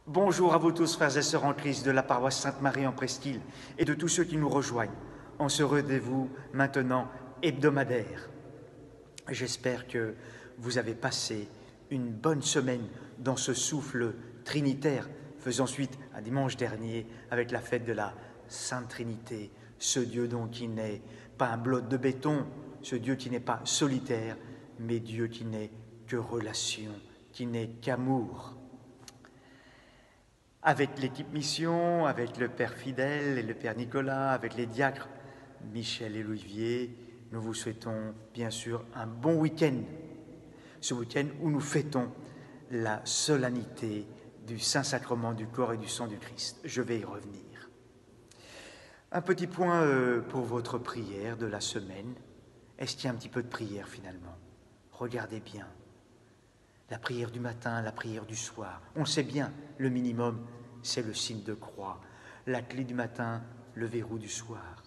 Bonjour à vous tous, frères et sœurs en Christ de la paroisse Sainte-Marie en Presqu'île et de tous ceux qui nous rejoignent en ce rendez-vous maintenant hebdomadaire. J'espère que vous avez passé une bonne semaine dans ce souffle trinitaire, faisant suite à dimanche dernier avec la fête de la Sainte Trinité, ce Dieu donc qui n'est pas un bloc de béton, ce Dieu qui n'est pas solitaire, mais Dieu qui n'est que relation, qui n'est qu'amour. Avec l'équipe mission, avec le Père Fidèle et le Père Nicolas, avec les diacres Michel et Olivier, nous vous souhaitons bien sûr un bon week-end. Ce week-end où nous fêtons la solennité du Saint-Sacrement du corps et du sang du Christ. Je vais y revenir. Un petit point pour votre prière de la semaine. Est-ce qu'il y a un petit peu de prière finalement? Regardez bien. La prière du matin, la prière du soir. On le sait bien, le minimum, c'est le signe de croix. La clé du matin, le verrou du soir.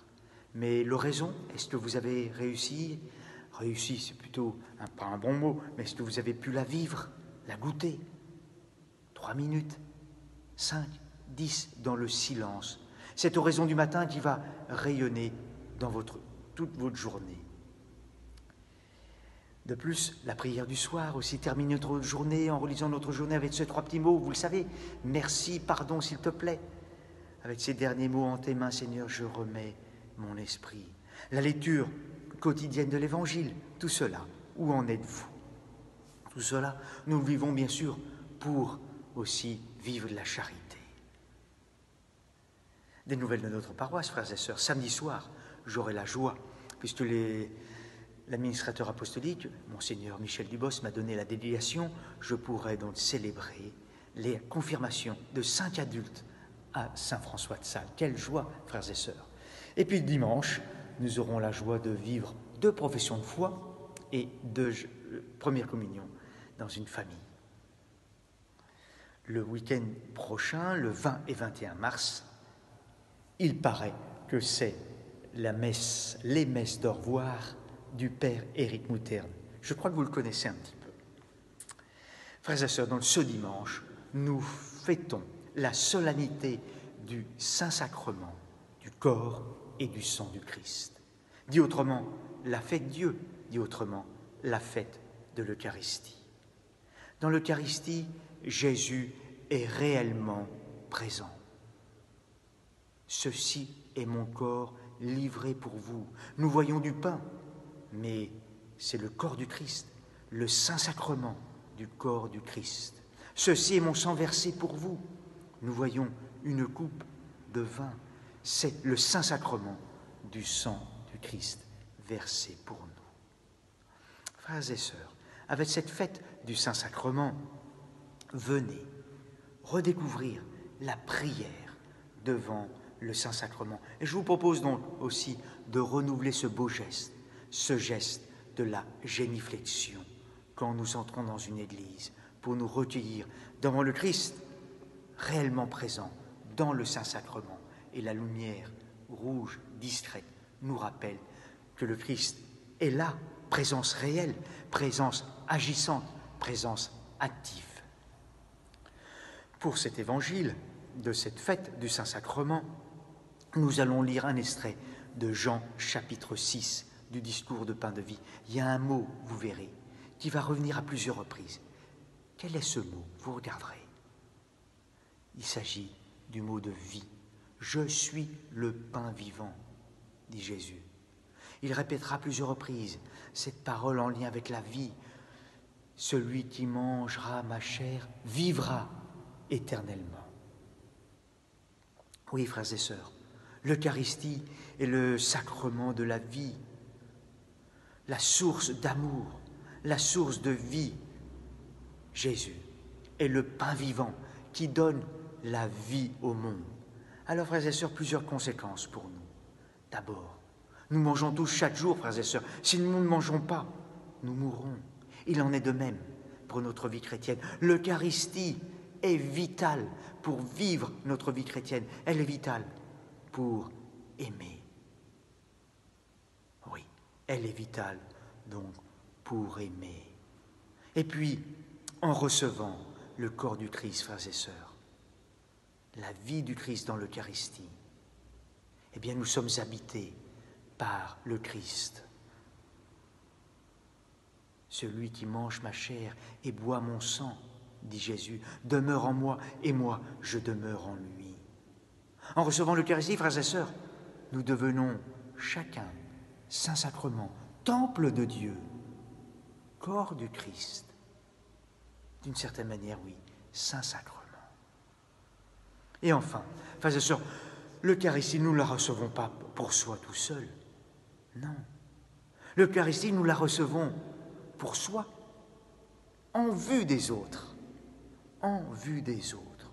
Mais l'oraison, est-ce que vous avez réussi? Réussi, c'est plutôt pas un bon mot, mais est-ce que vous avez pu la vivre, la goûter? 3 minutes, 5, 10 dans le silence. Cette oraison du matin qui va rayonner dans toute votre journée. De plus, la prière du soir aussi termine notre journée en relisant notre journée avec ces 3 petits mots, vous le savez, merci, pardon, s'il te plaît. Avec ces derniers mots, en tes mains, Seigneur, je remets mon esprit. La lecture quotidienne de l'Évangile, tout cela, où en êtes-vous? Tout cela, nous le vivons bien sûr pour aussi vivre de la charité. Des nouvelles de notre paroisse, frères et sœurs. Samedi soir, j'aurai la joie, puisque l'administrateur apostolique, Monseigneur Michel Dubos, m'a donné la délégation. Je pourrai donc célébrer les confirmations de 5 adultes à Saint-François de Sales. Quelle joie, frères et sœurs. Et puis dimanche, nous aurons la joie de vivre 2 professions de foi et 2 premières communions dans une famille. Le week-end prochain, le 20 et 21 mars, il paraît que c'est les messes d'au revoir du Père Éric Mouterne. Je crois que vous le connaissez un petit peu. Frères et sœurs, donc ce dimanche, nous fêtons la solennité du Saint-Sacrement, du corps et du sang du Christ. Dit autrement, la fête Dieu, dit autrement, la fête de l'Eucharistie. Dans l'Eucharistie, Jésus est réellement présent. Ceci est mon corps livré pour vous. Nous voyons du pain, mais c'est le corps du Christ, le Saint-Sacrement du corps du Christ. Ceci est mon sang versé pour vous. Nous voyons une coupe de vin. C'est le Saint-Sacrement du sang du Christ versé pour nous. Frères et sœurs, avec cette fête du Saint-Sacrement, venez redécouvrir la prière devant le Saint-Sacrement. Et je vous propose donc aussi de renouveler ce beau geste, ce geste de la génuflexion, quand nous entrons dans une église, pour nous recueillir devant le Christ, réellement présent dans le Saint-Sacrement. Et la lumière rouge, discrète, nous rappelle que le Christ est là, présence réelle, présence agissante, présence active. Pour cet évangile, de cette fête du Saint-Sacrement, nous allons lire un extrait de Jean chapitre 6 du discours de pain de vie. Il y a un mot, vous verrez, qui va revenir à plusieurs reprises. Quel est ce mot? Vous regarderez. Il s'agit du mot de vie. Je suis le pain vivant, dit Jésus. Il répétera plusieurs reprises cette parole en lien avec la vie. Celui qui mangera ma chair vivra éternellement. Oui, frères et sœurs, l'Eucharistie est le sacrement de la vie, la source d'amour, la source de vie. Jésus est le pain vivant qui donne la vie au monde. Alors, frères et sœurs, plusieurs conséquences pour nous. D'abord, nous mangeons tous chaque jour, frères et sœurs. Si nous ne mangeons pas, nous mourrons. Il en est de même pour notre vie chrétienne. L'Eucharistie est vitale pour vivre notre vie chrétienne. Elle est vitale pour aimer. Oui, elle est vitale donc pour aimer. Et puis, en recevant le corps du Christ, frères et sœurs, la vie du Christ dans l'Eucharistie, eh bien nous sommes habités par le Christ. Celui qui mange ma chair et boit mon sang, dit Jésus, demeure en moi et moi je demeure en lui. En recevant l'Eucharistie, frères et sœurs, nous devenons chacun, Saint-Sacrement, temple de Dieu, corps du Christ. D'une certaine manière, oui, Saint-Sacrement. Et enfin, frères et sœurs, l'Eucharistie, nous ne la recevons pas pour soi tout seul. Non. L'Eucharistie, nous la recevons pour soi, en vue des autres. En vue des autres.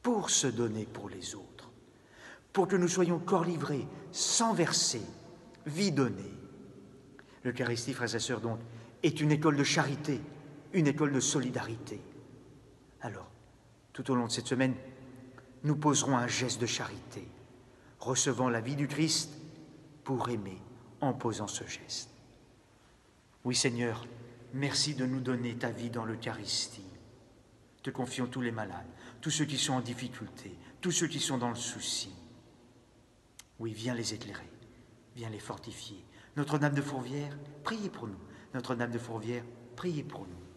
Pour se donner pour les autres. Pour que nous soyons corps livrés, sans verser, vie donnée. L'Eucharistie, frères et sœurs, donc, est une école de charité, une école de solidarité. Alors, tout au long de cette semaine, nous poserons un geste de charité, recevant la vie du Christ pour aimer en posant ce geste. Oui, Seigneur, merci de nous donner ta vie dans l'Eucharistie. Te confions tous les malades, tous ceux qui sont en difficulté, tous ceux qui sont dans le souci. Oui, viens les éclairer, viens les fortifier. Notre-Dame de Fourvière, priez pour nous. Notre-Dame de Fourvière, priez pour nous.